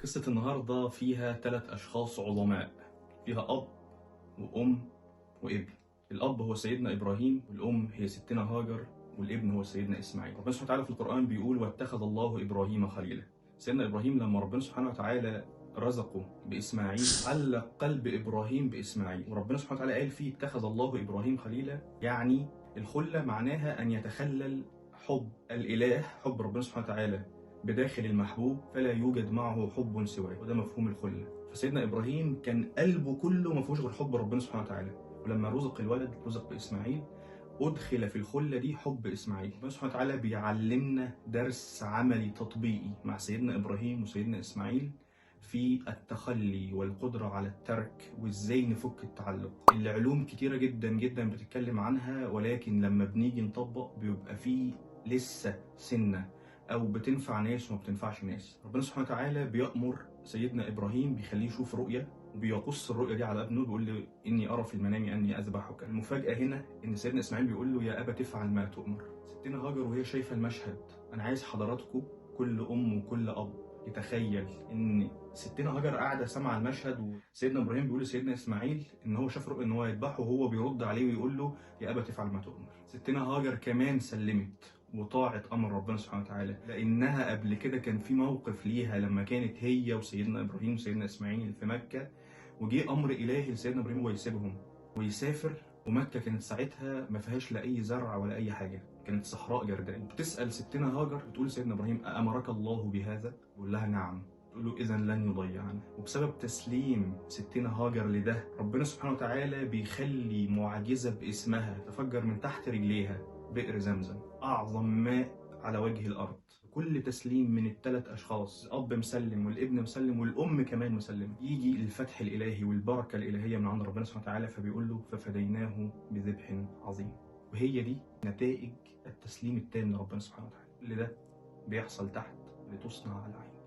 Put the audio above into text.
قصة النهاردة فيها 3 أشخاص عظماء، فيها أب وأم وابن. الأب هو سيدنا إبراهيم، والأم هي ستنا هاجر، والابن هو سيدنا إسماعيل. ربنا سبحانه وتعالى في القرآن بيقول: واتخذ الله إبراهيم خليلا. سيدنا إبراهيم لما ربنا سبحانه وتعالى رزقه بإسماعيل علق قلب إبراهيم بإسماعيل، وربنا سبحانه وتعالى قال فيه: اتخذ الله إبراهيم خليلا، يعني الخلة معناها أن يتخلل حب الإله، حب ربنا سبحانه وتعالى بداخل المحبوب، فلا يوجد معه حب سواه، وده مفهوم الخلة. فسيدنا إبراهيم كان قلبه كله ما فيهوش غير حب ربنا سبحانه وتعالى، ولما رزق الولد رزق بإسماعيل أدخل في الخلة دي حب إسماعيل. ربنا سبحانه وتعالى بيعلمنا درس عملي تطبيقي مع سيدنا إبراهيم وسيدنا إسماعيل في التخلي والقدرة على الترك وإزاي نفك التعلق. العلوم كتيرة جدا جدا بتتكلم عنها، ولكن لما بنيجي نطبق بيبقى فيه لسه سنة، أو بتنفع ناس وما بتنفعش ناس. ربنا سبحانه وتعالى بيأمر سيدنا إبراهيم، بيخليه يشوف رؤية وبيقص الرؤية دي على ابنه، بيقول له: إني أرى في المنام أني أذبحك. المفاجأة هنا إن سيدنا إسماعيل بيقول له: يا أبا تفعل ما تؤمر. ستنا هاجر وهي شايفة المشهد، أنا عايز حضراتكم كل أم وكل أب يتخيل إن ستنا هاجر قاعدة سامعة المشهد، وسيدنا إبراهيم بيقول لسيدنا إسماعيل إن هو شاف رؤية إن هو يذبحه، وهو بيرد عليه ويقول له: يا أبا تفعل ما تؤمر. ستنا هاجر كمان سلمت وطاعت امر ربنا سبحانه وتعالى، لانها قبل كده كان في موقف ليها لما كانت هي وسيدنا ابراهيم وسيدنا اسماعيل في مكه، وجي امر الهي لسيدنا ابراهيم ويسيبهم ويسافر، ومكه كانت ساعتها ما فيهاش لا اي زرع ولا اي حاجه، كانت صحراء جرداء. بتسال ستنا هاجر بتقول لسيدنا ابراهيم: امرك الله بهذا؟ يقول لها: نعم. تقول له: اذا لن يضيعنا. وبسبب تسليم ستنا هاجر لده، ربنا سبحانه وتعالى بيخلي معجزه باسمها تفجر من تحت رجليها بئر زمزم، أعظم ماء على وجه الأرض. كل تسليم من ال3 أشخاص، الأب مسلم والابن مسلم والأم كمان مسلم، يجي الفتح الإلهي والبركة الإلهية من عند ربنا سبحانه وتعالى، فبيقول له: ففديناه بذبح عظيم. وهي دي نتائج التسليم التام لربنا سبحانه وتعالى. كل ده بيحصل تحت لتصنع على عين.